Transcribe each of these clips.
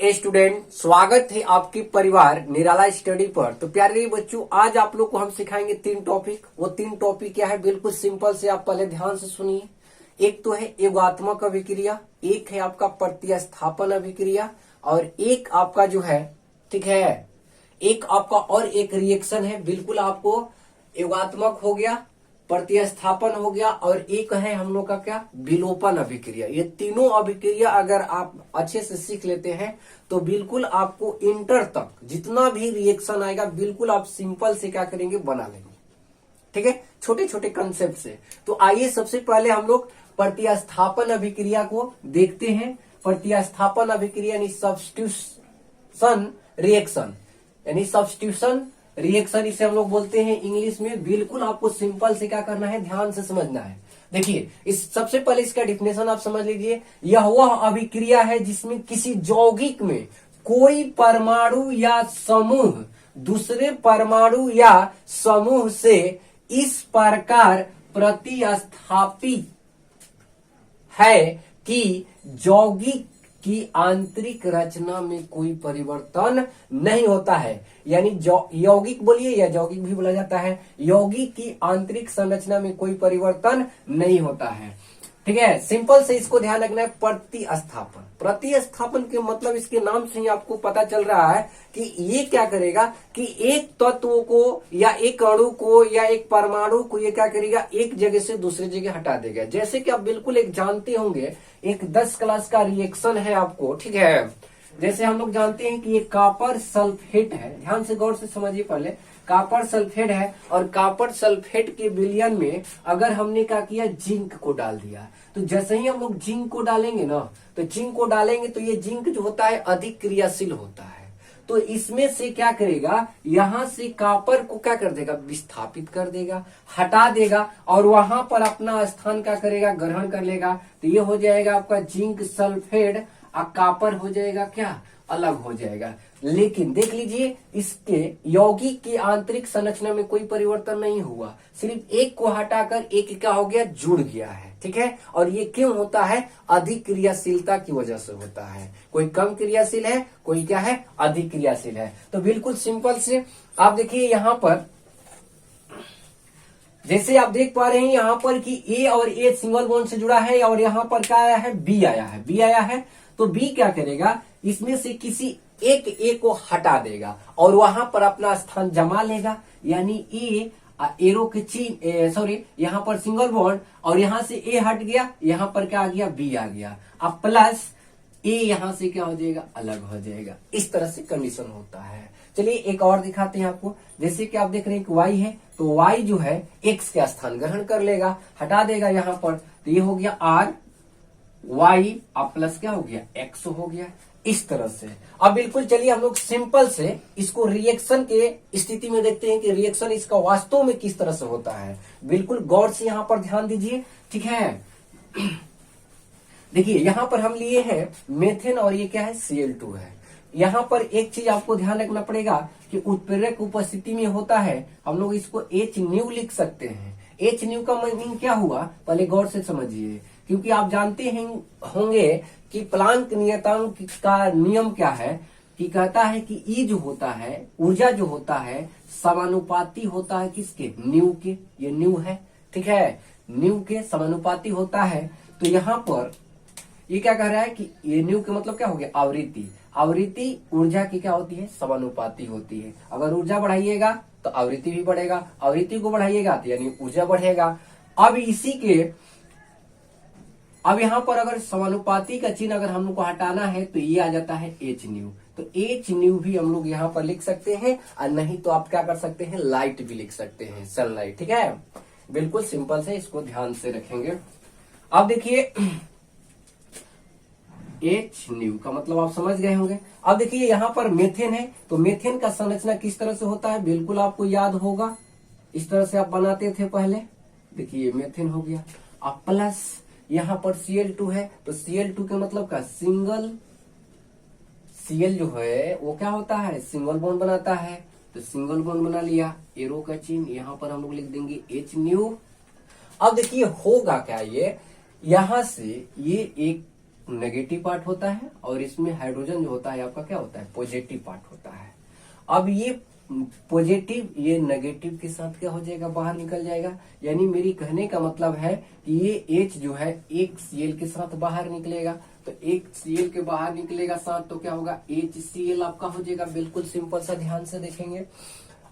प्यारे स्टूडेंट, स्वागत है आपके परिवार निराला स्टडी पर। तो प्यारे बच्चों, आज आप लोग को हम सिखाएंगे 3 टॉपिक। वो 3 टॉपिक क्या है, बिल्कुल सिंपल से आप पहले ध्यान से सुनिए। एक तो है योगात्मक अभिक्रिया, एक है आपका प्रतिस्थापन अभिक्रिया, और एक आपका जो है, ठीक है, एक आपका और एक रिएक्शन है। बिल्कुल आपको योगात्मक हो गया, प्रतिस्थापन हो गया, और एक है हम लोग का क्या, विलोपन अभिक्रिया। ये तीनों अभिक्रिया अगर आप अच्छे से सीख लेते हैं तो बिल्कुल आपको इंटर तक जितना भी रिएक्शन आएगा बिल्कुल आप सिंपल से क्या करेंगे, बना लेंगे। ठीक है, छोटे छोटे कंसेप्ट से। तो आइए सबसे पहले हम लोग प्रतिस्थापन अभिक्रिया को देखते हैं। प्रतिस्थापन अभिक्रिया यानी सब्स्टिट्यूशन रिएक्शन, यानी सब्स्टिट्यूशन रिएक्शन इसे हम लोग बोलते हैं इंग्लिश में। बिल्कुल आपको सिंपल से क्या करना है, ध्यान से समझना है। देखिए, इस सबसे पहले इसका डिफिनेशन आप समझ लीजिए। यह वह अभिक्रिया है जिसमें किसी यौगिक में कोई परमाणु या समूह दूसरे परमाणु या समूह से इस प्रकार प्रतिस्थापित है कि यौगिक की आंतरिक रचना में कोई परिवर्तन नहीं होता है। यानी यौगिक बोलिए या यौगिक भी बोला जाता है, यौगिक की आंतरिक संरचना में कोई परिवर्तन नहीं होता है। ठीक है, सिंपल से इसको ध्यान रखना है। प्रतिस्थापन, प्रतिस्थापन के मतलब इसके नाम से ही आपको पता चल रहा है कि ये क्या करेगा कि एक तत्व को या एक अणु को या एक परमाणु को ये क्या करेगा, एक जगह से दूसरी जगह हटा देगा। जैसे कि आप बिल्कुल एक जानते होंगे, एक 10 क्लास का रिएक्शन है आपको, ठीक है। जैसे हम लोग जानते हैं कि ये कॉपर सल्फेट है, ध्यान से गौर से समझिए। पहले कॉपर सल्फेट है, और कॉपर सल्फेट के विलयन में अगर हमने क्या किया, जिंक को डाल दिया। तो जैसे ही हम लोग जिंक को डालेंगे ना, तो जिंक को डालेंगे तो ये जिंक जो होता है अधिक क्रियाशील होता है। तो इसमें से क्या करेगा, यहां से कॉपर को क्या कर देगा, विस्थापित कर देगा, हटा देगा, और वहां पर अपना स्थान क्या करेगा, ग्रहण कर लेगा। तो ये हो जाएगा आपका जिंक सल्फेट, और कॉपर हो जाएगा क्या, अलग हो जाएगा। लेकिन देख लीजिए, इसके यौगिक की आंतरिक संरचना में कोई परिवर्तन नहीं हुआ, सिर्फ एक को हटाकर एक क्या हो गया, जुड़ गया है। ठीक है, और ये क्यों होता है, अधिक क्रियाशीलता की वजह से होता है। कोई कम क्रियाशील है, कोई क्या है, अधिक क्रियाशील है। तो बिल्कुल सिंपल से आप देखिए, यहां पर जैसे आप देख पा रहे हैं यहां पर कि ए और ए सिंगल बॉन्ड से जुड़ा है, और यहां पर क्या आया है, बी आया है। बी आया है तो बी क्या करेगा, इसमें से किसी एक ए को हटा देगा और वहां पर अपना स्थान जमा लेगा। यानी ए एरो के चिन्ह, यहां पर सिंगल बॉन्ड, और यहां से ए हट गया, यहां पर क्या आ गया, बी आ गया। अब प्लस ए यहां से क्या हो जाएगा, अलग हो जाएगा। इस तरह से कंडीशन होता है। चलिए एक और दिखाते हैं आपको। जैसे कि आप देख रहे हैं कि y है, तो y जो है x का स्थान ग्रहण कर लेगा, हटा देगा यहां पर। तो ये हो गया r y, अब प्लस क्या हो गया, x हो गया। इस तरह से अब बिल्कुल चलिए हम लोग सिंपल से इसको रिएक्शन के स्थिति में देखते हैं कि रिएक्शन इसका वास्तव में किस तरह से होता है। बिल्कुल गौर से यहां पर ध्यान दीजिए, ठीक है। देखिए यहां पर हम लिए हैं मेथेन, और ये क्या है, Cl2 है। यहां पर एक चीज आपको ध्यान रखना पड़ेगा कि उत्प्रेरक उपस्थिति में होता है, हम लोग इसको H लिख सकते हैं। H का मीनिंग क्या हुआ, पहले गौर से समझिए, क्योंकि आप जानते हैं होंगे कि प्लांक नियतांक का नियम क्या है, कि कहता है कि ई जो होता है, ऊर्जा जो होता है, समानुपाती होता है किसके, न्यू के। ये न्यू है, ठीक है, न्यू के समानुपाती होता है। तो यहाँ पर ये क्या कह रहा है कि ये न्यू के मतलब क्या हो गया, आवृत्ति। आवृत्ति ऊर्जा की क्या होती है, समानुपाती होती है। अगर ऊर्जा बढ़ाइएगा तो आवृत्ति भी बढ़ेगा, आवृत्ति को बढ़ाइएगा तो यानी ऊर्जा बढ़ेगा। अब इसी के अब यहाँ पर अगर समानुपाती का चिन्ह अगर हम लोग को हटाना है तो ये आ जाता है H न्यू। तो H न्यू भी हम लोग यहाँ पर लिख सकते हैं, और नहीं तो आप क्या कर सकते हैं, लाइट भी लिख सकते हैं, सनलाइट। ठीक है, बिल्कुल सिंपल से इसको ध्यान से रखेंगे। अब देखिए H न्यू का मतलब आप समझ गए होंगे। अब देखिए यहाँ पर मेथेन है, तो मेथेन का संरचना किस तरह से होता है, बिल्कुल आपको याद होगा, इस तरह से आप बनाते थे पहले। देखिए मेथेन हो गया, अब प्लस यहाँ पर Cl2 है, तो Cl2 के मतलब का सिंगल, Cl जो है वो क्या होता है, सिंगल बॉन्ड बनाता है। तो सिंगल बॉन्ड बना लिया, एरो का चिन्ह, यहाँ पर हम लोग लिख देंगे H न्यू। अब देखिए होगा क्या, ये यहां से ये एक नेगेटिव पार्ट होता है और इसमें हाइड्रोजन जो होता है आपका क्या होता है, पॉजिटिव पार्ट होता है। अब ये पॉजिटिव ये नेगेटिव के साथ क्या हो जाएगा, बाहर निकल जाएगा। यानी मेरी कहने का मतलब है कि ये H जो है एक Cl के साथ बाहर निकलेगा, तो एक Cl के बाहर निकलेगा साथ, तो क्या होगा, HCl आपका हो जाएगा। बिल्कुल सिंपल सा, ध्यान से देखेंगे।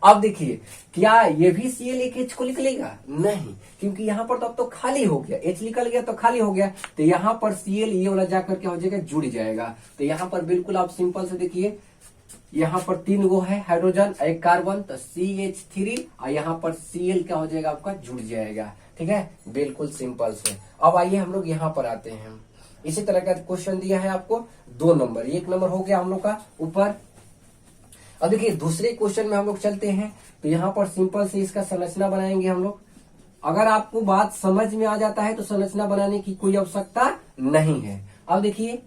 अब देखिए, क्या ये भी Cl एक H को निकलेगा? नहीं, क्योंकि यहाँ पर तो अब तो खाली हो गया, H निकल गया तो खाली हो गया, तो यहाँ पर Cl ये वाला जाकर क्या हो जाएगा, जुड़ जाएगा। तो यहाँ पर बिल्कुल आप सिंपल से देखिए, यहाँ पर 3 गो है हाइड्रोजन, एक कार्बन, तो CH3, और यहाँ पर Cl क्या हो जाएगा आपका, जुड़ जाएगा। ठीक है, बिल्कुल सिंपल से। अब आइए हम लोग यहाँ पर आते हैं। इसी तरह का क्वेश्चन दिया है आपको 2 नंबर, 1 नंबर हो गया हम लोग का ऊपर। अब देखिए दूसरे क्वेश्चन में हम लोग चलते हैं, तो यहाँ पर सिंपल से इसका संरचना बनाएंगे हम लोग। अगर आपको बात समझ में आ जाता है तो संरचना बनाने की कोई आवश्यकता नहीं है। अब देखिए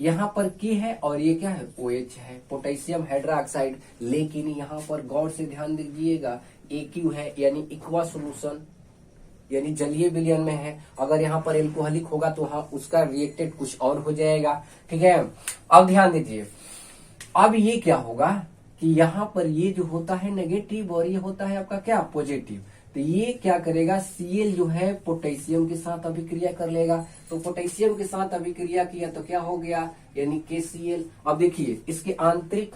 यहाँ पर की है और ये क्या है, OH है, पोटेशियम हाइड्रोक्साइड। लेकिन यहाँ पर गौर से ध्यान दीजिएगा, AQ है, यानी इक्वा सोल्यूशन, यानी जलीय विलयन में है। अगर यहाँ पर एल्कोहलिक होगा तो हाँ उसका रिएक्टेड कुछ और हो जाएगा। ठीक है, अब ध्यान दीजिए, अब ये क्या होगा कि यहाँ पर ये जो होता है नेगेटिव और ये होता है आपका क्या, पॉजिटिव। तो ये क्या करेगा, Cl जो है पोटेशियम के साथ अभिक्रिया कर लेगा। तो पोटेशियम के साथ अभिक्रिया किया तो क्या हो गया, यानी KCl। अब देखिए इसके आंतरिक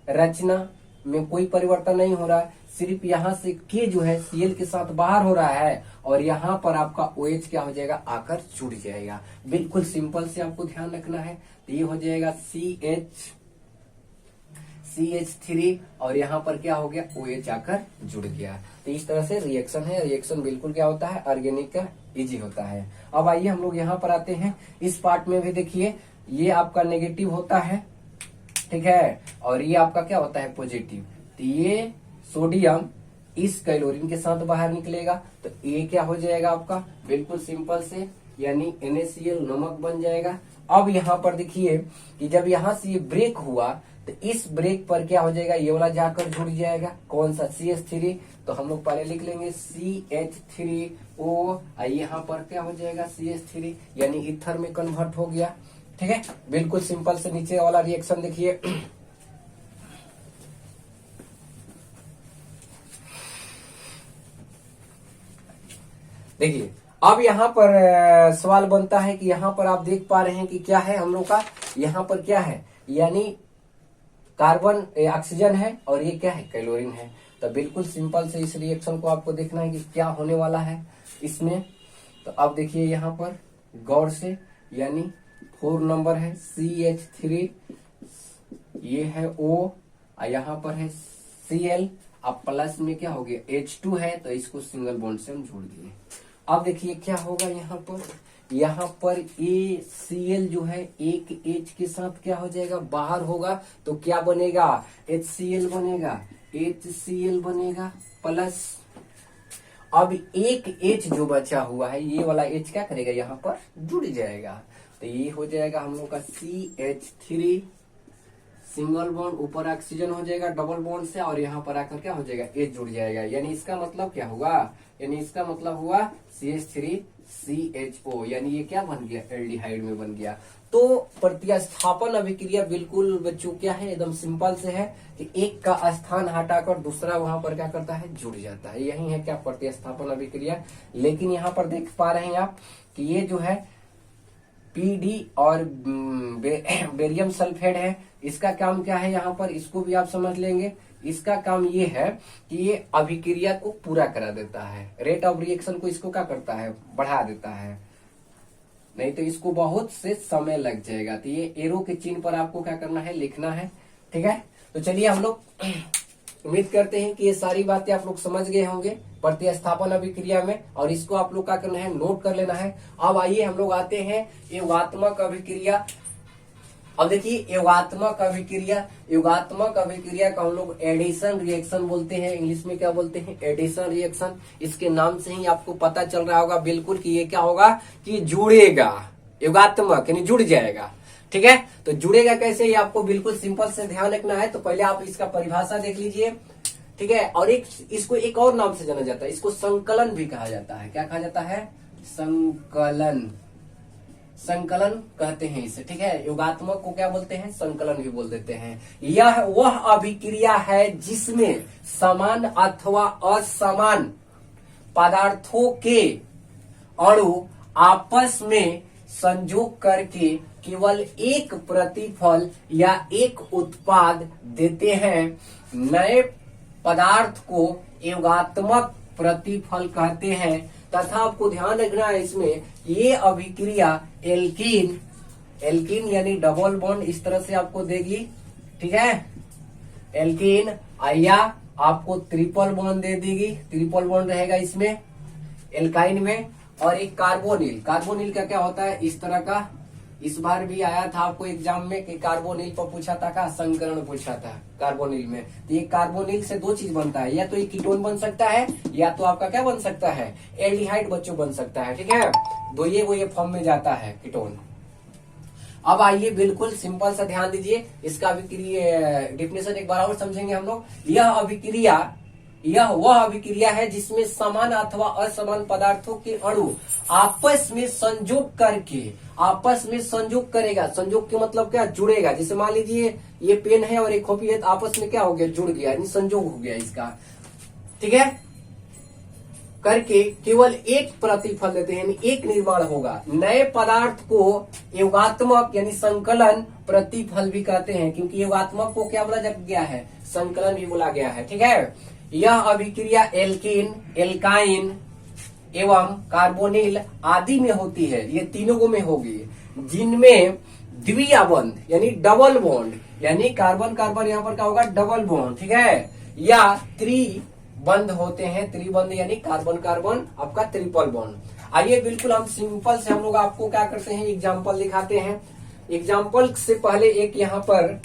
रचना में कोई परिवर्तन नहीं हो रहा है, सिर्फ यहाँ से K जो है Cl के साथ बाहर हो रहा है, और यहाँ पर आपका OH क्या हो जाएगा, आकर जुड़ जाएगा। बिल्कुल सिंपल से आपको ध्यान रखना है। तो ये हो जाएगा CH3, और यहाँ पर क्या हो गया, OH आकर जुड़ गया। तो इस तरह से रिएक्शन है। रिएक्शन बिल्कुल क्या होता है, ऑर्गेनिक का इजी होता है। अब आइए हम लोग यहाँ पर आते हैं। इस पार्ट में भी देखिए, ये आपका नेगेटिव होता है, ठीक है, और ये आपका क्या होता है, पॉजिटिव। तो ये सोडियम इस क्लोरीन के साथ बाहर निकलेगा, तो ये क्या हो जाएगा आपका, बिल्कुल सिंपल से, यानी NaCl नमक बन जाएगा। अब यहाँ पर देखिए कि जब यहाँ से ये ब्रेक हुआ तो इस ब्रेक पर क्या हो जाएगा, ये वाला जाकर जुड़ जाएगा, कौन सा, CH3। तो हम लोग पहले लिख लेंगे CH3O, यहाँ पर क्या हो जाएगा, CH3, यानी ईथर में कन्वर्ट हो गया। ठीक है, बिल्कुल सिंपल से। नीचे वाला रिएक्शन देखिए, देखिए अब यहाँ पर सवाल बनता है कि यहाँ पर आप देख पा रहे हैं कि क्या है हम लोग का, यहाँ पर क्या है, यानी कार्बन ऑक्सीजन है और ये क्या है, क्लोरीन है। तो बिल्कुल सिंपल से इस रिएक्शन को आपको देखना है कि क्या होने वाला है इसमें। तो अब देखिए यहाँ पर गौर से, यानी 4 नंबर है CH3, ये है O, और यहाँ पर है Cl। अब प्लस में क्या हो गया, H2 है, तो इसको सिंगल बॉन्ड से हम जोड़ दिए। अब देखिए क्या होगा, यहाँ पर ACl जो है एक H के साथ क्या हो जाएगा, बाहर होगा, तो क्या बनेगा, HCl बनेगा, HCl बनेगा प्लस। अब एक H जो बचा हुआ है, ये वाला H क्या करेगा, यहाँ पर जुड़ जाएगा। तो ये हो जाएगा हम लोग का CH3 सिंगल बॉन्ड, ऊपर ऑक्सीजन हो जाएगा डबल बॉन्ड से, और यहाँ पर आकर क्या हो जाएगा, H जुड़ जाएगा। यानी इसका मतलब क्या हुआ, यानी इसका मतलब हुआ CH3CHO, यानी ये क्या बन गया, एल्डिहाइड में बन गया। तो प्रतिस्थापन अभिक्रिया बिल्कुल बच्चों क्या है, एकदम सिंपल से है कि एक का स्थान हटाकर दूसरा वहां पर क्या करता है, जुड़ जाता है। यही है क्या, प्रतिस्थापन अभिक्रिया। लेकिन यहाँ पर देख पा रहे हैं आप कि ये जो है PD और बेरियम सल्फेट है, इसका काम क्या है, यहाँ पर इसको भी आप समझ लेंगे। इसका काम ये है कि ये अभिक्रिया को पूरा करा देता है, रेट ऑफ रिएक्शन को इसको क्या करता है, बढ़ा देता है, नहीं तो इसको बहुत से समय लग जाएगा। तो ये एरो के चिन्ह पर आपको क्या करना है, लिखना है। ठीक है, तो चलिए हम लोग उम्मीद करते हैं कि ये सारी बातें आप लोग समझ गए होंगे प्रतिस्थापन अभिक्रिया में, और इसको आप लोग क्या करना है, नोट कर लेना है। अब आइए हम लोग आते हैं योगात्मक अभिक्रिया। अब देखिए योगात्मक अभिक्रिया का हम लोग एडिशन रिएक्शन बोलते हैं, इंग्लिश में क्या बोलते हैं, एडिशन रिएक्शन। इसके नाम से ही आपको पता चल रहा होगा बिल्कुल कि ये क्या होगा, कि जुड़ेगा, योगात्मक यानी जुड़ जाएगा। ठीक है, तो जुड़ेगा कैसे, ये आपको बिल्कुल सिंपल से ध्यान रखना है। तो पहले आप इसका परिभाषा देख लीजिए। ठीक है, और इसको एक और नाम से जाना जाता है, इसको संकलन भी कहा जाता है। क्या कहा जाता है, संकलन। संकलन कहते हैं इसे, ठीक है। योगात्मक को क्या बोलते हैं, संकलन भी बोल देते हैं। यह वह अभिक्रिया है जिसमें समान अथवा असमान पदार्थों के अणु आपस में संयोग करके केवल एक प्रतिफल या एक उत्पाद देते हैं। नए पदार्थ को योगात्मक प्रतिफल कहते हैं तथा आपको ध्यान रखना है इसमें ये अभिक्रिया एल्कीन यानी डबल बॉन्ड इस तरह से आपको देगी, ठीक है। एल्कीन या आपको ट्रिपल बॉन्ड दे देगी, ट्रिपल बॉन्ड रहेगा इसमें एल्काइन में। और एक कार्बोनिल का क्या होता है, इस तरह का, इस बार भी आया था आपको एग्जाम में कि कार्बोनिल पर पूछा था का संकरण पूछा था कार्बोनिल में। तो ये कार्बोनिल से दो चीज बनता है, या तो ये कीटोन बन सकता है या तो आपका क्या बन सकता है, एल्डिहाइड बच्चों बन सकता है, ठीक है। दो ये फॉर्म में जाता है कीटोन। अब आइए बिल्कुल सिंपल सा ध्यान दीजिए, इसका अभिक्रिया डिफिनेशन एक बार और समझेंगे हम लोग। यह वह अभिक्रिया है जिसमें समान अथवा असमान पदार्थों के अणु आपस में संयोग करके, आपस में संयोग करेगा, संयोग के मतलब क्या, जुड़ेगा। जैसे मान लीजिए ये पेन है और एक कॉपी है, तो आपस में क्या हो गया, जुड़ गया, यानी संयोग हो गया इसका, ठीक है। करके केवल एक प्रतिफल देते हैं, यानी एक निर्माण होगा। नए पदार्थ को योगात्मक यानी संकलन प्रतिफल भी कहते हैं, क्योंकि योगात्मक को क्या बोला गया है, संकलन भी बोला गया है, ठीक है। यह अभिक्रिया एल्कीन, एल्काइन एवं कार्बोनिल आदि में होती है, ये तीनों में होगी, जिनमें द्विया बंध यानी डबल बॉन्ड, यानी कार्बन कार्बन यहाँ पर क्या होगा, डबल बॉन्ड, ठीक है, या त्रिबंध होते हैं, त्रिबंध यानी कार्बन कार्बन आपका ट्रिपल बॉन्ड। आइए बिल्कुल हम सिंपल से हम लोग आपको क्या करते हैं, एग्जाम्पल दिखाते हैं। एग्जाम्पल से पहले एक यहाँ पर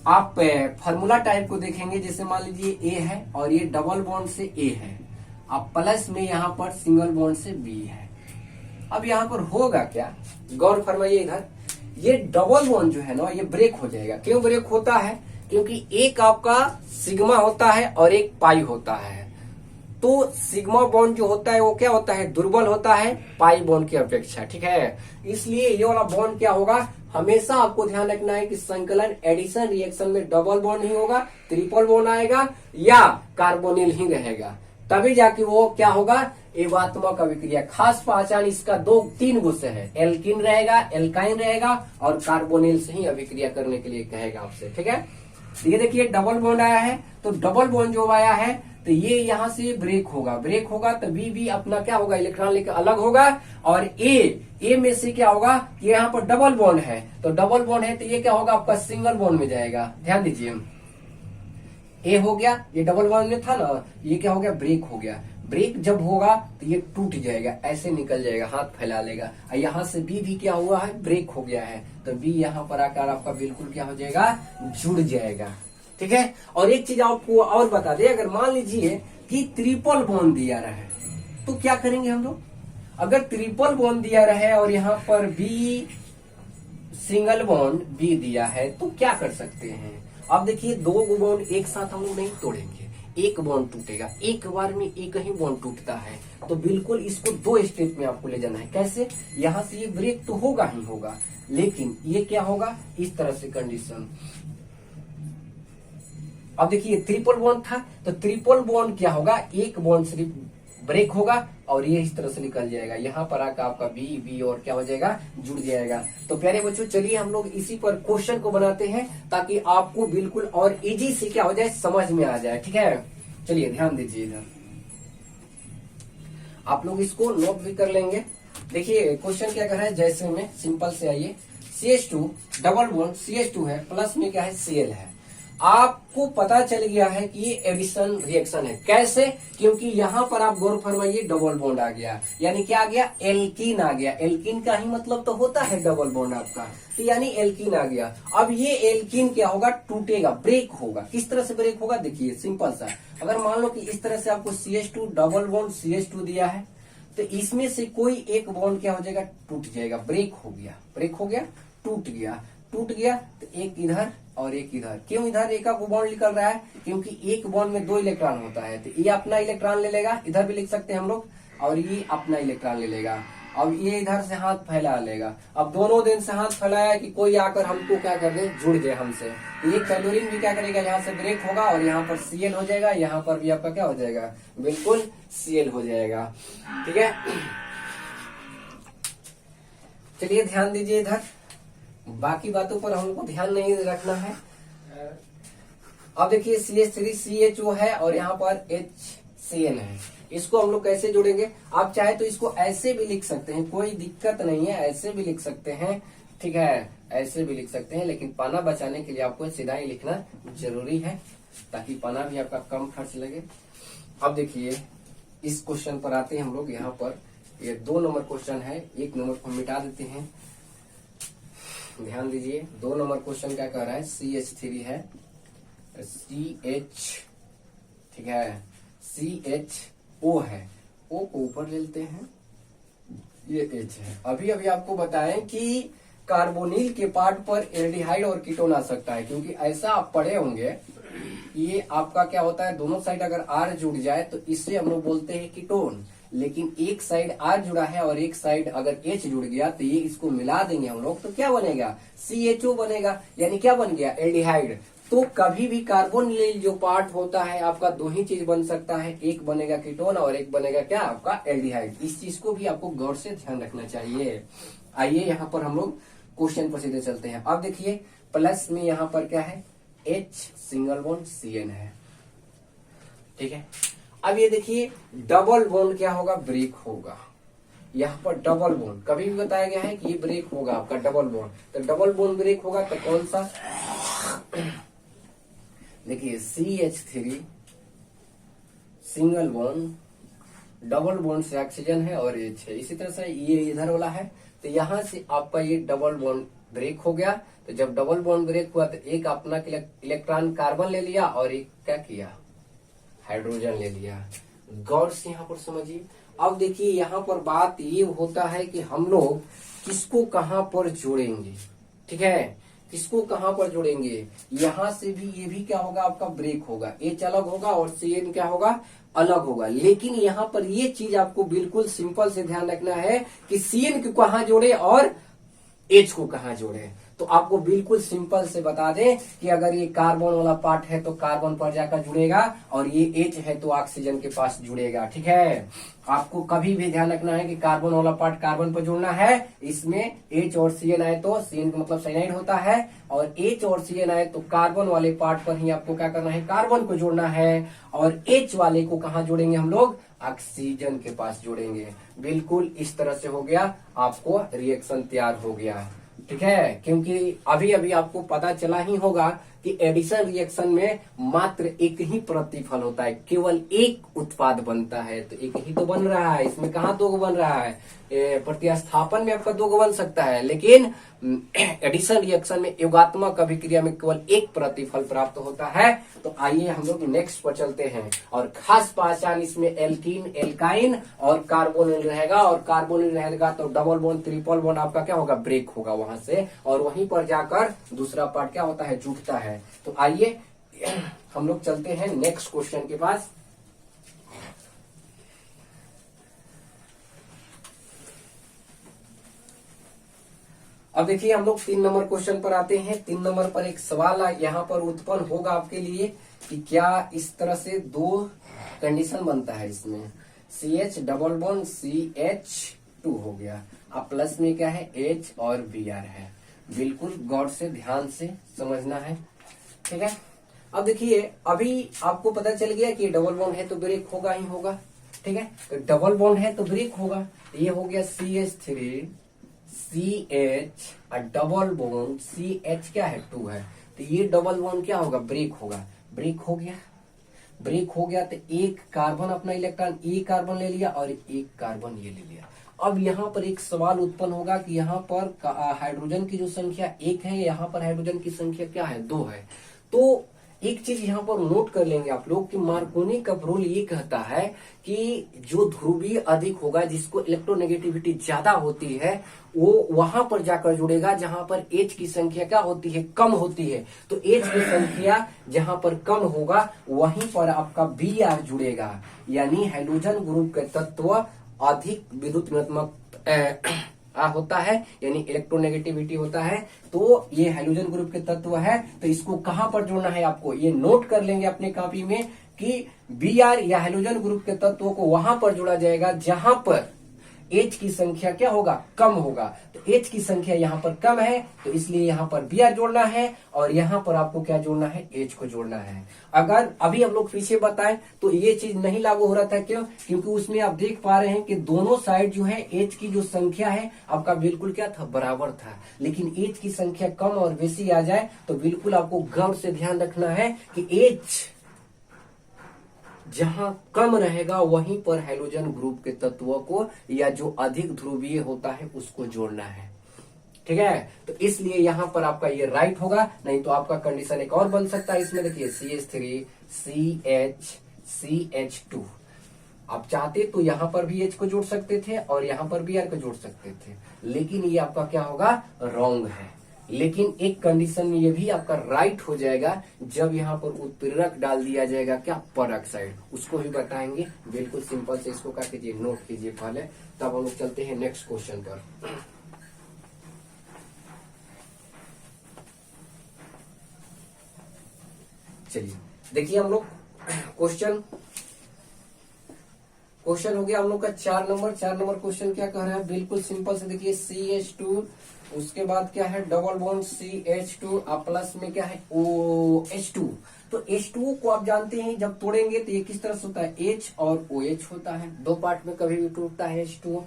आप फॉर्मूला टाइप को देखेंगे। जैसे मान लीजिए ए है और ये डबल बॉन्ड से ए है, अब प्लस में यहाँ पर सिंगल बॉन्ड से बी है। अब यहाँ पर होगा क्या, गौर फरमाइए इधर, ये डबल बॉन्ड जो है ना ये ब्रेक हो जाएगा। क्यों ब्रेक होता है, क्योंकि एक आपका सिग्मा होता है और एक पाई होता है। तो सिग्मा बॉन्ड जो होता है वो क्या होता है, दुर्बल होता है पाई बॉन्ड की अपेक्षा, ठीक है। इसलिए ये वाला बॉन्ड क्या होगा, हमेशा आपको ध्यान रखना है कि संकलन एडिशन रिएक्शन में डबल बॉन्ड ही होगा, ट्रिपल बॉन्ड आएगा या कार्बोनिल ही रहेगा, तभी जाके वो क्या होगा, एवात्मक अभिक्रिया। खास पहचान इसका तीन गुण से है, एल्किन रहेगा, एल्काइन रहेगा और कार्बोनिल से ही अभिक्रिया करने के लिए कहेगा आपसे, ठीक है। ये देखिए डबल बॉन्ड आया है, तो डबल बॉन्ड जो आया है तो ये यहाँ से ब्रेक होगा तो बी अपना क्या होगा, इलेक्ट्रॉन लेकर अलग होगा। और ए में से क्या होगा, कि यहाँ पर डबल बॉन्ड है, तो डबल बॉन्ड है तो ये क्या होगा आपका सिंगल बॉन्ड में जाएगा। ध्यान दीजिए, ए हो गया, ये डबल बॉन्ड में था ना, ये क्या हो गया, ब्रेक हो गया। ब्रेक जब होगा तो ये टूट जाएगा, ऐसे निकल जाएगा, हाथ फैला लेगा। और यहाँ से बी भी क्या हुआ है, ब्रेक हो गया है, तो बी यहाँ पर आकर आपका बिल्कुल क्या हो जाएगा, जुड़ जाएगा, ठीक है। और एक चीज आपको और बता दे, अगर मान लीजिए कि ट्रिपल बॉन्ड दिया रहे तो क्या करेंगे हम लोग। अगर ट्रिपल बॉन्ड दिया रहे और यहाँ पर बी सिंगल बॉन्ड बी दिया है तो क्या कर सकते हैं। अब देखिए दो बॉन्ड एक साथ हम लोग नहीं तोड़ेंगे, एक बॉन्ड टूटेगा, एक बार में एक ही बॉन्ड टूटता है, तो बिल्कुल इसको दो स्टेप में आपको ले जाना है। कैसे, यहाँ से ये ब्रेक तो होगा ही होगा, लेकिन ये क्या होगा, इस तरह से कंडीशन। अब देखिए ट्रिपल बॉन्ड था, तो ट्रिपल बॉन्ड क्या होगा, एक बॉन्ड सिर्फ ब्रेक होगा और ये इस तरह से निकल जाएगा, यहाँ पर आकर आपका बी और क्या हो जाएगा, जुड़ जाएगा। तो प्यारे बच्चों चलिए हम लोग इसी पर क्वेश्चन को बनाते हैं ताकि आपको बिल्कुल और इजी से क्या हो जाए, समझ में आ जाए, ठीक है। चलिए ध्यान दीजिए इधर, आप लोग इसको नोट भी कर लेंगे। देखिए क्वेश्चन क्या कर रहा है, जैसे में सिंपल से आइए, CH2 डबल बॉन्ड CH2 है, प्लस में क्या है, Cl है। आपको पता चल गया है कि ये एडिशन रिएक्शन है। कैसे, क्योंकि यहाँ पर आप गौर फरमाइए डबल बॉन्ड आ गया, यानी क्या आ गया, एल्कीन आ गया। एल्कीन का ही मतलब तो होता है डबल बॉन्ड आपका, तो यानी एल्कीन आ गया। अब ये एल्कीन क्या होगा, टूटेगा, ब्रेक होगा। किस तरह से ब्रेक होगा, देखिए सिंपल सा, अगर मान लो कि इस तरह से आपको CH2 डबल बॉन्ड CH2 दिया है, तो इसमें से कोई एक बॉन्ड क्या हो जाएगा, टूट जाएगा, ब्रेक हो गया, टूट गया, तो एक इधर और एक इधर। क्यों इधर एक बॉन्ड निकल रहा है, क्योंकि एक बॉन्ड में 2 इलेक्ट्रॉन होता है, तो ये अपना इलेक्ट्रॉन ले लेगा, इधर भी लिख सकते हैं हम लोग, और ये अपना इलेक्ट्रॉन ले लेगा। अब ये इधर से हाथ फैला लेगा। अब दोनों दिन से हाथ फैलाया कि कोई आकर हमको क्या कर दे, जुड़ दे हमसे। ये क्लोरीन भी क्या करेगा, यहाँ से ब्रेक होगा और यहाँ पर Cl हो जाएगा, यहाँ पर भी आपका क्या हो जाएगा, बिल्कुल Cl हो जाएगा। ठीक है, चलिए ध्यान दीजिए इधर, बाकी बातों पर हमको ध्यान नहीं रखना है। अब देखिए CH3CHO है और यहाँ पर HCN है, इसको हम लोग कैसे जोड़ेंगे। आप चाहे तो इसको ऐसे भी लिख सकते हैं, कोई दिक्कत नहीं है, ऐसे भी लिख सकते हैं, ठीक है, ऐसे भी लिख सकते हैं, लेकिन पाना बचाने के लिए आपको सीधा ही लिखना जरूरी है, ताकि पाना भी आपका कम खर्च लगे। अब देखिए इस क्वेश्चन पर आते हैं हम लोग। यहाँ पर ये 2 नंबर क्वेश्चन है, 1 नंबर को मिटा देते हैं। ध्यान दीजिए, 2 नंबर क्वेश्चन क्या कह रहा है, CH3 है, CH, ठीक है, CHO है, O को ऊपर ले लेते हैं, ये H है। अभी अभी आपको बताएं कि कार्बोनिल के पार्ट पर एल्डिहाइड और कीटोन आ सकता है, क्योंकि ऐसा आप पढ़े होंगे, ये आपका क्या होता है, दोनों साइड अगर R जुड़ जाए तो इससे हम लोग बोलते हैं कीटोन, लेकिन एक साइड R जुड़ा है और एक साइड अगर H जुड़ गया तो ये इसको मिला देंगे हम लोग तो क्या बनेगा, CHO बनेगा, यानी क्या बन गया, एल्डिहाइड। तो कभी भी कार्बोनिल जो पार्ट होता है आपका 2 ही चीज बन सकता है, एक बनेगा कीटोन और एक बनेगा क्या, आपका एल्डिहाइड। इस चीज को भी आपको गौर से ध्यान रखना चाहिए। आइए यहाँ पर हम लोग क्वेश्चन पर सीधे चलते हैं। अब देखिए प्लस में यहाँ पर क्या है, H सिंगल बॉन्ड CN है, ठीक है। अब ये देखिए डबल बॉन्ड क्या होगा, ब्रेक होगा। यहाँ पर डबल बॉन्ड कभी भी बताया गया है कि ये ब्रेक होगा आपका डबल बॉन्ड, तो डबल बॉन्ड ब्रेक होगा तो कौन सा, देखिए CH3 single bond, double bond से ऑक्सीजन है और H है। इसी तरह से ये इधर वाला है, तो यहाँ से आपका ये डबल बॉन्ड ब्रेक हो गया। तो जब डबल बॉन्ड ब्रेक हुआ तो एक अपना इलेक्ट्रॉन कार्बन ले लिया और एक क्या किया, हाइड्रोजन ले लिया। गौर से यहाँ पर समझिए। अब देखिए यहाँ पर बात ये होता है कि हम लोग किसको कहाँ पर जोड़ेंगे, ठीक है, किसको कहाँ पर जोड़ेंगे। यहाँ से भी ये भी क्या होगा, आपका ब्रेक होगा, H अलग होगा और CN क्या होगा, अलग होगा। लेकिन यहाँ पर ये चीज आपको बिल्कुल सिंपल से ध्यान रखना है कि CN को कहाँ जोड़े और H को कहाँ जोड़े। तो आपको बिल्कुल सिंपल से बता दें कि अगर ये कार्बन वाला पार्ट है तो कार्बन पर जाकर जुड़ेगा और ये H है तो ऑक्सीजन के पास जुड़ेगा, ठीक है। आपको कभी भी ध्यान रखना है कि कार्बन वाला पार्ट कार्बन पर जुड़ना है, इसमें H और CN आए तो CN का मतलब साइनाइड होता है, और H और CN आए तो कार्बन वाले पार्ट पर ही आपको क्या करना है, कार्बन को जोड़ना है, और H वाले को कहाँ जोड़ेंगे हम लोग, ऑक्सीजन के पास जोड़ेंगे। बिल्कुल इस तरह से हो गया, आपको रिएक्शन तैयार हो गया, ठीक है। क्योंकि अभी अभी आपको पता चला ही होगा कि एडिशन रिएक्शन में मात्र एक ही प्रतिफल होता है, केवल एक उत्पाद बनता है, तो एक ही तो बन रहा है, इसमें कहाँ 2 बन रहा है। प्रतिस्थापन में आपका 2 बन सकता है, लेकिन एडिशन रिएक्शन में योगात्मक अभिक्रिया में केवल एक प्रतिफल प्राप्त होता है। तो आइए हम लोग नेक्स्ट पर चलते हैं, और खास पहचान इसमें एल्कीन, एल्काइन और कार्बोनिल रहेगा, और कार्बोनिल रहेगा तो डबल बॉन्ड, ट्रिपल बॉन्ड आपका क्या होगा, ब्रेक होगा वहां से, और वहीं पर जाकर दूसरा पार्ट क्या होता है, जुटता है। तो आइए हम लोग चलते हैं नेक्स्ट क्वेश्चन के पास। अब देखिए हम लोग 3 नंबर क्वेश्चन पर आते हैं। 3 नंबर पर एक सवाल यहाँ पर उत्पन्न होगा आपके लिए कि क्या इस तरह से 2 कंडीशन बनता है, इसमें CH डबल बॉन्ड CH2 हो गया, अब प्लस में क्या है, H और Br है। बिल्कुल गौर से ध्यान से समझना है, ठीक है। अब देखिए अभी आपको पता चल गया कि डबल बॉन्ड है तो ब्रेक होगा ही होगा, ठीक है। तो डबल बॉन्ड है तो ब्रेक होगा, ये हो गया CH3 CH और डबल बॉन्ड CH क्या है, 2 है, तो ये डबल बॉन्ड क्या होगा, ब्रेक होगा। ब्रेक हो गया, ब्रेक हो गया तो एक कार्बन अपना इलेक्ट्रॉन ए कार्बन ले लिया और एक कार्बन ये ले लिया। अब यहाँ पर एक सवाल उत्पन्न होगा कि यहाँ पर हाइड्रोजन की जो संख्या 1 है, यहाँ पर हाइड्रोजन की संख्या क्या है, 2 है। तो एक चीज यहाँ पर नोट कर लेंगे आप लोग कि मार्कोनी का रूल ये कहता है कि जो ध्रुवीय अधिक होगा, जिसको इलेक्ट्रोनेगेटिविटी ज्यादा होती है, वो वहां पर जाकर जुड़ेगा जहां पर H की संख्या क्या होती है, कम होती है। तो H की संख्या जहां पर कम होगा वहीं पर आपका Br जुड़ेगा, यानी हाइड्रोजन ग्रुप के तत्व अधिक विद्युत ऋणात्मक होता है, यानी इलेक्ट्रोनेगेटिविटी होता है। तो ये हाइड्रोजन ग्रुप के तत्व है, तो इसको कहां पर जोड़ना है आपको, ये नोट कर लेंगे अपने कॉपी में कि Br या हाइड्रोजन ग्रुप के तत्वों को वहां पर जोड़ा जाएगा जहां पर H की संख्या क्या होगा, कम होगा। तो H की संख्या यहाँ पर कम है, तो इसलिए यहाँ पर Br जोड़ना है और यहाँ पर आपको क्या जोड़ना है, H को जोड़ना है। अगर अभी हम लोग पीछे बताएं तो ये चीज नहीं लागू हो रहा था, क्यों, क्योंकि उसमें आप देख पा रहे हैं कि दोनों साइड जो है H की जो संख्या है आपका बिल्कुल क्या था, बराबर था। लेकिन H की संख्या कम और बेसी आ जाए तो बिल्कुल आपको गौर से ध्यान रखना है कि H जहां कम रहेगा वहीं पर हाइड्रोजन ग्रुप के तत्वों को या जो अधिक ध्रुवीय होता है उसको जोड़ना है। ठीक है, तो इसलिए यहां पर आपका ये राइट होगा। नहीं तो आपका कंडीशन एक और बन सकता है, इसमें देखिए CH3 CH2। आप चाहते तो यहां पर भी H को जोड़ सकते थे और यहां पर भी R को जोड़ सकते थे, लेकिन ये आपका क्या होगा, रॉन्ग है। लेकिन एक कंडीशन में ये भी आपका राइट हो जाएगा जब यहाँ पर उत्प्रेरक डाल दिया जाएगा, क्या, परऑक्साइड, उसको भी बताएंगे। बिल्कुल सिंपल से इसको क्या कीजिए, नोट कीजिए पहले, तब हम लोग चलते हैं नेक्स्ट क्वेश्चन पर। चलिए देखिए, हम लोग क्वेश्चन हो गया हम लोग का 4 नंबर क्वेश्चन क्या कह रहा है, बिल्कुल सिंपल से देखिए, CH2, उसके बाद क्या है, डबल बॉन्ड CH2 प्लस में क्या है, OH2। तो H2 को आप जानते हैं जब तोड़ेंगे तो ये किस तरह से होता है, H और OH होता है, दो पार्ट में कभी भी टूटता है H2।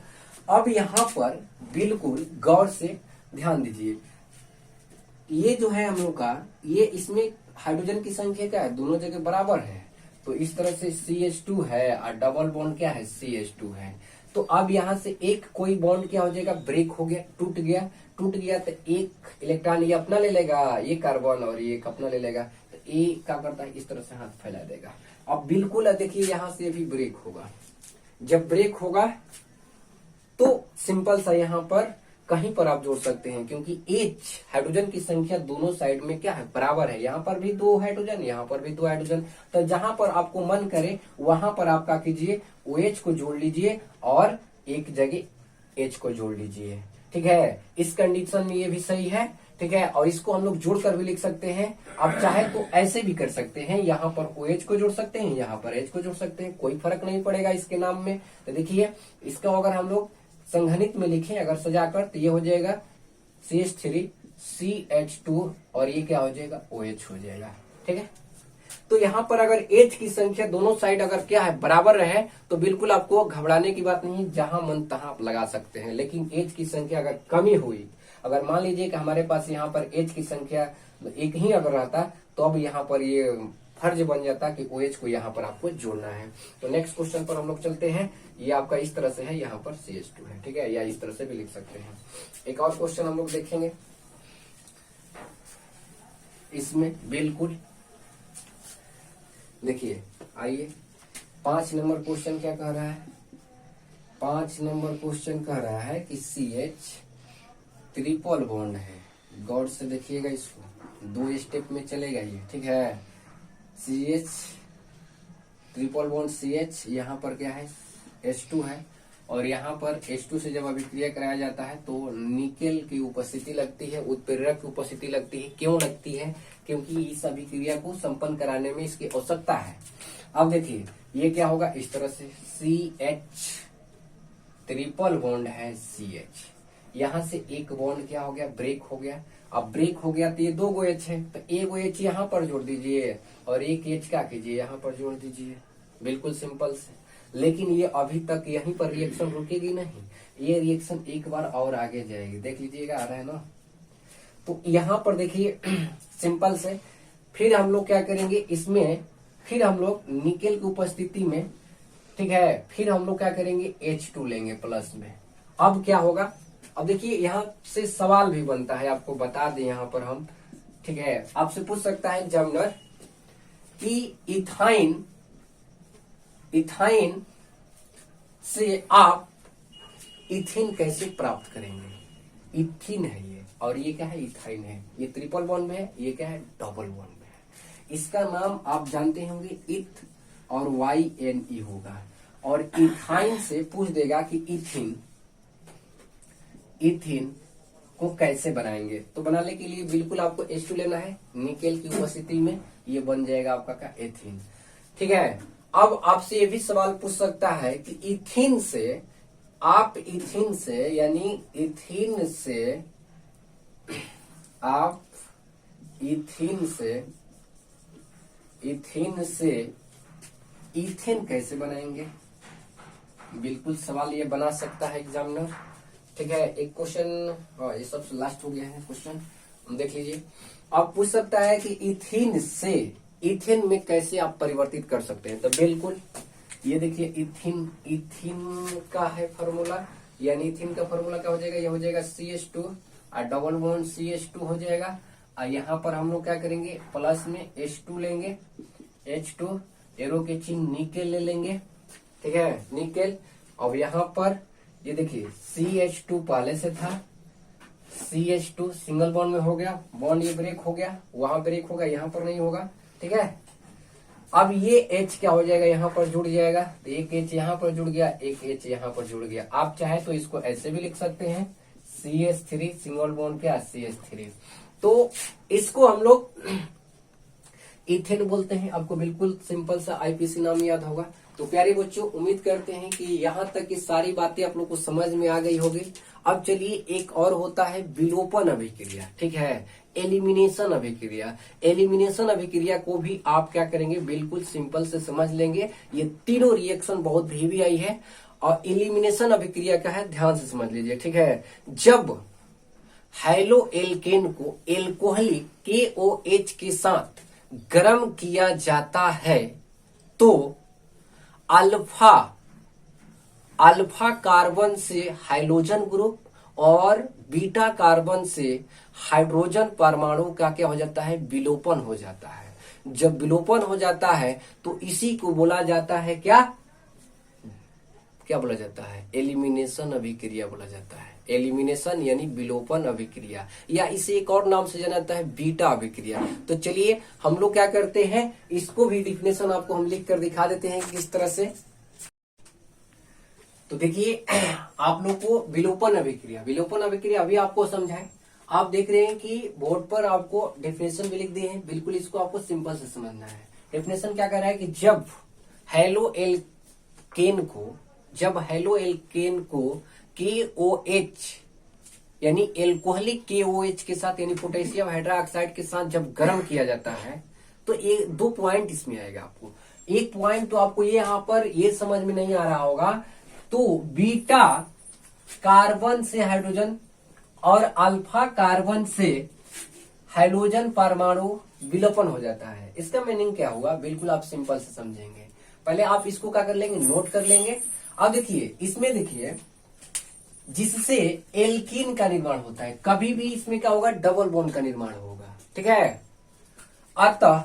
अब यहाँ पर बिल्कुल गौर से ध्यान दीजिए, ये जो है हम लोग का, ये इसमें हाइड्रोजन की संख्या क्या है, दोनों जगह बराबर है। तो इस तरह से CH2 है और डबल बॉन्ड क्या है, CH2 है। तो अब यहाँ से एक कोई बॉन्ड क्या हो जाएगा, ब्रेक हो गया, टूट गया तो एक इलेक्ट्रॉन ये अपना ले लेगा, ये कार्बन, और ये एक अपना ले लेगा। तो ये क्या करता है, इस तरह से हाथ फैला देगा। अब बिल्कुल देखिए यहाँ से भी ब्रेक होगा, जब ब्रेक होगा तो सिंपल सा यहाँ पर कहीं पर आप जोड़ सकते हैं, क्योंकि H हाइड्रोजन की संख्या दोनों साइड में क्या है, बराबर है। यहाँ पर भी 2 हाइड्रोजन, यहाँ पर भी 2 हाइड्रोजन। तो जहां पर आपको मन करे वहां पर आप क्या कीजिए, OH को जोड़ लीजिए और एक जगह H को जोड़ लीजिए। ठीक है, इस कंडीशन में ये भी सही है। ठीक है, और इसको हम लोग जोड़कर भी लिख सकते हैं। आप चाहे तो ऐसे भी कर सकते हैं, यहाँ पर OH को जोड़ सकते हैं, यहाँ पर H को जोड़ सकते हैं, कोई फर्क नहीं पड़ेगा इसके नाम में। तो देखिए, इसका अगर हम लोग संघनित में लिखें अगर सजाकर, तो ये हो जाएगा CH3 CH2 और ये क्या हो जाएगा, OH हो जाएगा। ठीक है, तो यहाँ पर अगर H की संख्या दोनों साइड अगर क्या है, बराबर रहे, तो बिल्कुल आपको घबराने की बात नहीं, जहां मन तहां आप लगा सकते हैं। लेकिन H की संख्या अगर कमी हुई, अगर मान लीजिए कि हमारे पास यहाँ पर H की संख्या एक ही अगर रहता, तो अब यहाँ पर ये फर्ज बन जाता कि OH को यहाँ पर आपको जोड़ना है। तो नेक्स्ट क्वेश्चन पर हम लोग चलते हैं। ये आपका इस तरह से है, यहाँ पर CH2 है। ठीक है, या इस तरह से भी लिख सकते हैं। एक और क्वेश्चन हम लोग देखेंगे इसमें, बिल्कुल देखिए, आइए 5 नंबर क्वेश्चन क्या कह रहा है, 5 नंबर क्वेश्चन कह रहा है कि CH ट्रिपल बॉन्ड है। गौर से देखिएगा, इसको 2 स्टेप में चलेगा ये। ठीक है, CH ट्रिपल बॉन्ड CH, यहाँ पर क्या है, H2 है, और यहाँ पर H2 से जब अभिक्रिया कराया जाता है तो निकेल की उपस्थिति लगती है, उत्प्रेरक की उपस्थिति लगती है। क्यों लगती है, क्योंकि इस अभिक्रिया को संपन्न कराने में इसकी आवश्यकता है। अब देखिए ये क्या होगा, इस तरह से CH ट्रिपल बॉन्ड है CH, यहाँ से एक बॉन्ड क्या हो गया, ब्रेक हो गया। अब ब्रेक हो गया तो ये 2 H है, तो एक H यहाँ पर जोड़ दीजिए और एक H क्या कीजिए, यहाँ पर जोड़ दीजिए। बिल्कुल सिंपल से। लेकिन ये अभी तक यहीं पर रिएक्शन रुकेगी नहीं, ये रिएक्शन एक बार और आगे जाएगी। देख लीजिएगा, आ रहा है ना। तो यहाँ पर देखिए सिंपल से, फिर हम लोग क्या करेंगे इसमें, फिर हम लोग निकेल की उपस्थिति में, ठीक है, फिर हम लोग क्या करेंगे, H2 लेंगे प्लस में। अब क्या होगा, अब देखिए यहाँ से सवाल भी बनता है, आपको बता दें यहाँ पर हम। ठीक है, आपसे पूछ सकता है एग्जामिनर कि इथाइन से आप इथिन कैसे प्राप्त करेंगे। इथिन है ये, और ये क्या है, इथाइन है। ये ट्रिपल बॉन्ड में है, ये क्या है, डबल बॉन्ड में है। इसका नाम आप जानते होंगे, इथ और YNE होगा। और इथाइन से पूछ देगा कि इथिन, इथिन को कैसे बनाएंगे। तो बनाने के लिए बिल्कुल आपको H2 लेना है, निकेल की उपस्थिति में ये बन जाएगा आपका क्या, एथिन। ठीक है। अब आपसे ये भी सवाल पूछ सकता है कि इथिन से, आप इथिन से यानी इथिन से आप इथिन से इथेन कैसे बनाएंगे। बिल्कुल सवाल ये बना सकता है एग्जामिनर। ठीक है। एक क्वेश्चन, ये सब लास्ट हो गया है क्वेश्चन, देख लीजिए। अब पूछ सकता है कि इथीन से इथेन में कैसे आप परिवर्तित कर सकते हैं। तो बिल्कुल ये देखिए, इथीन का है फॉर्मूला, यानी इथीन का फॉर्मूला क्या हो जाएगा, ये हो जाएगा CH2 और डबल बॉन्ड CH2 हो जाएगा। और यहाँ पर हम लोग क्या करेंगे, प्लस में H2 लेंगे, H2 एरो के चिन्ह निकेल ले लेंगे। ठीक है, निकेल। अब यहाँ पर ये देखिए CH2 पहले से था, CH2 सिंगल बॉन्ड में हो गया, बॉन्ड ये ब्रेक हो गया, वहां ब्रेक होगा, यहाँ पर नहीं होगा। ठीक है। अब ये H क्या हो जाएगा, यहाँ पर जुड़ जाएगा, तो एक H यहाँ पर जुड़ गया, एक H यहाँ पर जुड़ गया। आप चाहे तो इसको ऐसे भी लिख सकते हैं, CH3 सिंगल बॉन्ड क्या, CH3। तो इसको हम लोग इथेन बोलते हैं। आपको बिल्कुल सिंपल सा IPC नाम याद होगा। तो प्यारे बच्चों, उम्मीद करते हैं कि यहाँ तक की सारी बातें आप लोग को समझ में आ गई होगी। अब चलिए एक और होता है विलोपन अभिक्रिया। ठीक है, एलिमिनेशन अभिक्रिया। एलिमिनेशन अभिक्रिया को भी आप क्या करेंगे, बिल्कुल सिंपल से समझ लेंगे। ये तीनों रिएक्शन बहुत हेवी आई है। और एलिमिनेशन अभिक्रिया क्या है, ध्यान से समझ लीजिए। ठीक है, जब हैलो एल्केन को एल्कोहलिक KOH के साथ गर्म किया जाता है तो अल्फा कार्बन से हाइड्रोजन ग्रुप और बीटा कार्बन से हाइड्रोजन परमाणु का क्या हो जाता है, विलोपन हो जाता है। जब विलोपन हो जाता है तो इसी को बोला जाता है क्या बोला जाता है, एलिमिनेशन अभिक्रिया बोला जाता है। एलिमिनेशन यानी विलोपन अभिक्रिया, या इसे एक और नाम से जाना जाता है बीटा अभिक्रिया। तो चलिए हम लोग क्या करते हैं, इसको भी डिफिनेशन आपको हम लिख कर दिखा देते हैं किस तरह से। तो देखिए आप लोग को विलोपन अभिक्रिया अभी आपको समझाए। आप देख रहे हैं कि बोर्ड पर आपको डेफिनेशन भी लिख दिए हैं, बिल्कुल इसको आपको सिंपल से समझना है। डेफिनेशन क्या कह रहा है कि जब हैलो एल्केन को KOH यानी एल्कोहलिक KOH के साथ यानी पोटेशियम हाइड्रोक्साइड के साथ जब गर्म किया जाता है तो ये 2 पॉइंट इसमें आएगा। आपको एक पॉइंट तो आपको ये यहाँ पर ये समझ में नहीं आ रहा होगा, तो बीटा कार्बन से हाइड्रोजन और अल्फा कार्बन से हाइड्रोजन परमाणु विलोपन हो जाता है। इसका मीनिंग क्या हुआ, बिल्कुल आप सिंपल से समझेंगे। पहले आप इसको क्या कर लेंगे, नोट कर लेंगे। अब देखिए इसमें देखिए, जिससे एल्कीन का निर्माण होता है, कभी भी इसमें क्या होगा, डबल बॉन्ड का निर्माण होगा। ठीक है, अतः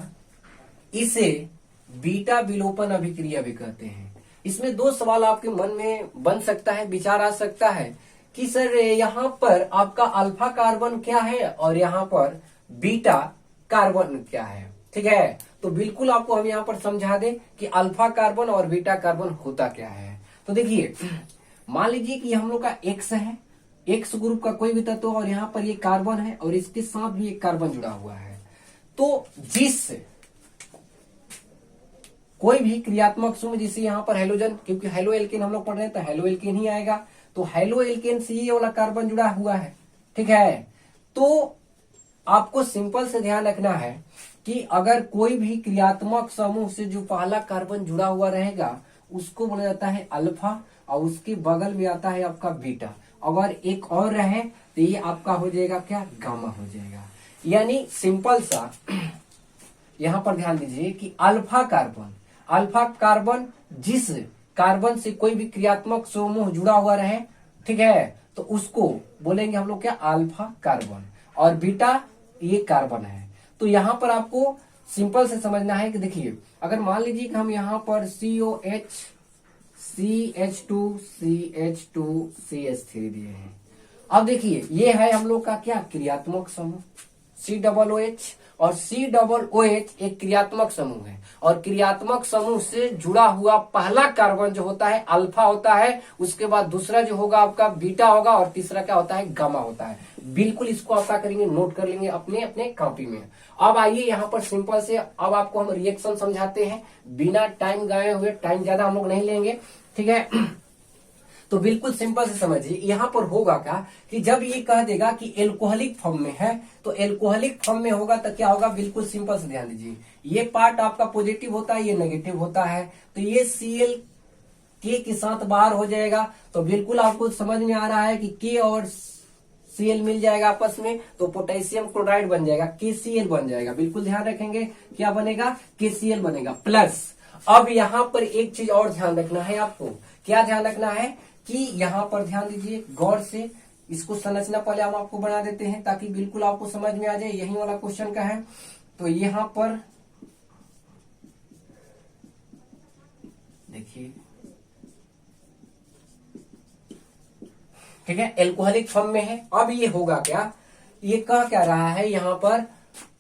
इसे बीटा विलोपन अभिक्रिया भी कहते हैं। इसमें 2 सवाल आपके मन में बन सकता है, विचार आ सकता है कि सर यहाँ पर आपका अल्फा कार्बन क्या है और यहाँ पर बीटा कार्बन क्या है। ठीक है, तो बिल्कुल आपको हम यहाँ पर समझा दें कि अल्फा कार्बन और बीटा कार्बन होता क्या है। तो देखिए मान लीजिए कि हम लोग का X है, X ग्रुप का कोई भी तत्व और यहाँ पर ये कार्बन है और इसके साथ भी एक कार्बन जुड़ा हुआ है। तो जिस कोई भी क्रियात्मक समूह, जिसे यहाँ पर हेलोजन, क्योंकि हेलो एल्केन हम लोग पढ़ रहे हैं तो हेलो एल्केन ही आएगा, तो हेलो एल्केन से ये वाला कार्बन जुड़ा हुआ है। ठीक है, तो आपको सिंपल से ध्यान रखना है कि अगर कोई भी क्रियात्मक समूह से जो पहला कार्बन जुड़ा हुआ रहेगा उसको बोला जाता है अल्फा, और उसके बगल में आता है आपका बीटा। अगर एक और रहे तो ये आपका हो जाएगा क्या, गामा हो जाएगा। यानी सिंपल सा यहां पर ध्यान दीजिए कि अल्फा कार्बन जिस कार्बन से कोई भी क्रियात्मक समूह जुड़ा हुआ रहे, ठीक है, तो उसको बोलेंगे हम लोग क्या, अल्फा कार्बन। और बीटा ये कार्बन है। तो यहां पर आपको सिंपल से समझना है कि देखिए अगर मान लीजिए कि हम यहां पर COH CH2 CH3 दिए हैं। अब देखिए ये है हम लोग का क्या, क्रियात्मक समूह, COOH, और COOH एक क्रियात्मक समूह है, और क्रियात्मक समूह से जुड़ा हुआ पहला कार्बन जो होता है अल्फा होता है, उसके बाद दूसरा जो होगा आपका बीटा होगा, और तीसरा क्या होता है गामा होता है। बिल्कुल इसको आप क्या करेंगे, नोट कर लेंगे अपने अपने कॉपी में। अब आइए यहाँ पर सिंपल से अब आपको हम रिएक्शन समझाते हैं बिना टाइम गए हुए, टाइम ज्यादा हम लोग नहीं लेंगे, ठीक है। तो बिल्कुल सिंपल से समझिए, यहाँ पर होगा क्या कि जब ये कह देगा कि एल्कोहलिक फॉर्म में है, तो एल्कोहलिक फॉर्म में होगा तो क्या होगा, बिल्कुल सिंपल से ध्यान दीजिए, ये पार्ट आपका पॉजिटिव होता है, ये नेगेटिव होता है, तो ये Cl के साथ बाहर हो जाएगा। तो बिल्कुल आपको समझ में आ रहा है कि K और Cl मिल जाएगा आपस में, तो पोटेशियम क्लोराइड बन जाएगा, KCl बन जाएगा। बिल्कुल ध्यान रखेंगे, क्या बनेगा, KCl बनेगा। प्लस अब यहाँ पर एक चीज और ध्यान रखना है आपको, क्या ध्यान रखना है कि यहाँ पर ध्यान दीजिए गौर से, इसको संरचना पहले हम आपको बना देते हैं ताकि बिल्कुल आपको समझ में आ जाए, यही वाला क्वेश्चन का है। तो यहाँ पर देखिए, ठीक है, एल्कोहलिक फॉर्म में है। अब ये होगा क्या, ये कह क्या रहा है, यहाँ पर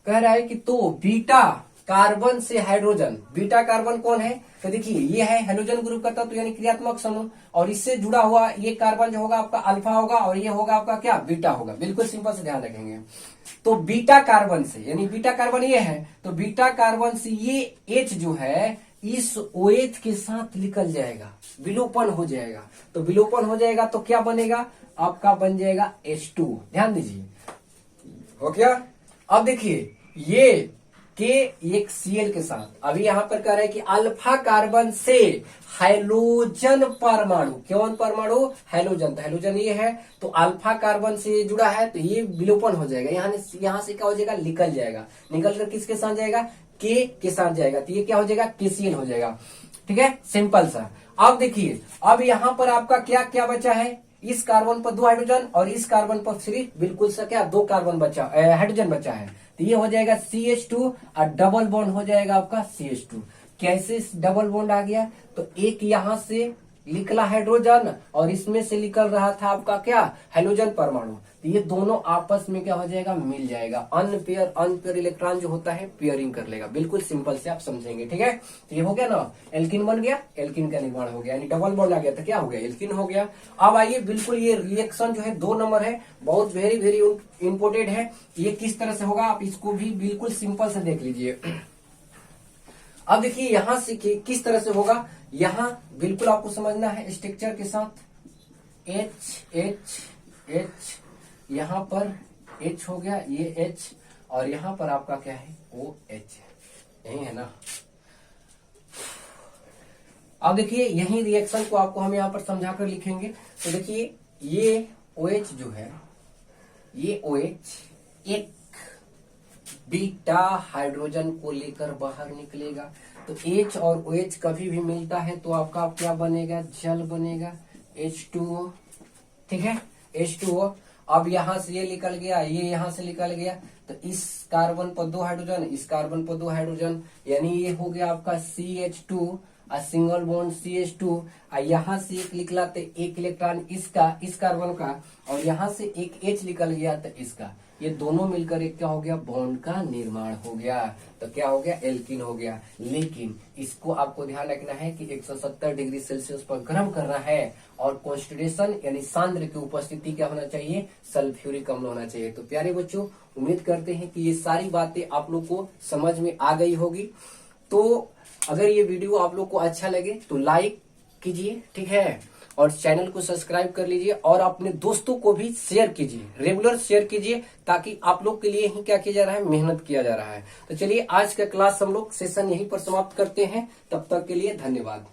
कह रहा है कि तो बीटा कार्बन से हाइड्रोजन, बीटा कार्बन कौन है, तो देखिए ये है हाइड्रोजन ग्रुप का तत्व यानी क्रियात्मक समूह, और इससे जुड़ा हुआ ये कार्बन जो होगा आपका अल्फा होगा, और ये होगा आपका क्या, बीटा होगा। बिल्कुल सिंपल से ध्यान रखेंगे। तो बीटा कार्बन से, यानी बीटा कार्बन ये है, तो बीटा कार्बन से ये H जो है इस OH के साथ निकल जाएगा, विलोपन हो जाएगा। तो विलोपन हो जाएगा तो क्या बनेगा, आपका बन जाएगा H2। ध्यान दीजिए, हो क्या। अब देखिए ये के एक Cl के साथ, अभी यहां पर कह रहे हैं कि अल्फा कार्बन से हाइड्रोजन परमाणु, कौन परमाणु, हाइड्रोजन, तो हाइड्रोजन ये है, तो अल्फा कार्बन से जुड़ा है, तो ये विलोपन हो जाएगा, यहाँ से क्या हो जाएगा, निकल जाएगा, निकल कर किसके साथ जाएगा, के साथ जाएगा, तो ये क्या हो जाएगा, KCl हो जाएगा। ठीक है, सिंपल सा। अब देखिए, अब यहाँ पर आपका क्या क्या बचा है, इस कार्बन पर 2 हाइड्रोजन और इस कार्बन पर सिर्फ बिल्कुल सा क्या 2 कार्बन बचा, हाइड्रोजन बचा है, तो ये हो जाएगा CH2 और डबल बॉन्ड हो जाएगा आपका CH2। कैसे डबल बॉन्ड आ गया, तो एक यहां से निकला हाइड्रोजन और इसमें से निकल रहा था आपका क्या, हाइड्रोजन परमाणु, तो ये दोनों आपस में क्या हो जाएगा, मिल जाएगा। अनपेयर इलेक्ट्रॉन जो होता है पेयरिंग कर लेगा। बिल्कुल सिंपल से आप समझेंगे, ठीक है। तो ये हो गया ना, एल्किन बन गया, एल्किन का निर्माण हो गया, यानी डबल बॉन्ड आ गया तो क्या हो गया, एल्किन हो गया। अब आइए, बिल्कुल ये रिएक्शन जो है 2 नंबर है, बहुत वेरी वेरी इंपोर्टेंट है। ये किस तरह से होगा, आप इसको भी बिल्कुल सिंपल से देख लीजिए। अब देखिए यहां से किस तरह से होगा, यहां बिल्कुल आपको समझना है स्ट्रक्चर के साथ, H H H, यहां पर H हो गया, ये H, और यहां पर आपका क्या है, OH, यही है ना। अब देखिए यही रिएक्शन को आपको हम यहां पर समझा कर लिखेंगे। तो देखिए ये OH जो है, ये OH एक बीटा हाइड्रोजन को लेकर बाहर निकलेगा, तो H और OH कभी भी मिलता है तो आपका क्या बनेगा, जल बनेगा, H2O। ठीक है, H2O। अब यहां से ये निकल गया, ये यहां से निकल गया, तो इस कार्बन पर 2 हाइड्रोजन, इस कार्बन पर 2 हाइड्रोजन, यानी ये हो गया आपका CH2 और सिंगल बॉन्ड CH2, और यहां से एक निकला तो एक इलेक्ट्रॉन इसका, इस कार्बन का, और यहां से एक H निकल गया तो इसका, ये दोनों मिलकर एक क्या हो गया, बॉन्ड का निर्माण हो गया, तो क्या हो गया, एल्किन हो गया। लेकिन इसको आपको ध्यान रखना है कि 170 डिग्री सेल्सियस पर गर्म करना है, और कॉन्सेंट्रेशन यानी सांद्र की उपस्थिति क्या होना चाहिए, सल्फ्यूरिक अम्ल होना चाहिए। तो प्यारे बच्चों, उम्मीद करते हैं कि ये सारी बातें आप लोग को समझ में आ गई होगी। तो अगर ये वीडियो आप लोग को अच्छा लगे तो लाइक कीजिए, ठीक है, और चैनल को सब्सक्राइब कर लीजिए, और अपने दोस्तों को भी शेयर कीजिए, रेगुलर शेयर कीजिए, ताकि आप लोग के लिए ही क्या किया जा रहा है, मेहनत किया जा रहा है। तो चलिए आज का क्लास हम लोग सेशन यहीं पर समाप्त करते हैं, तब तक के लिए धन्यवाद।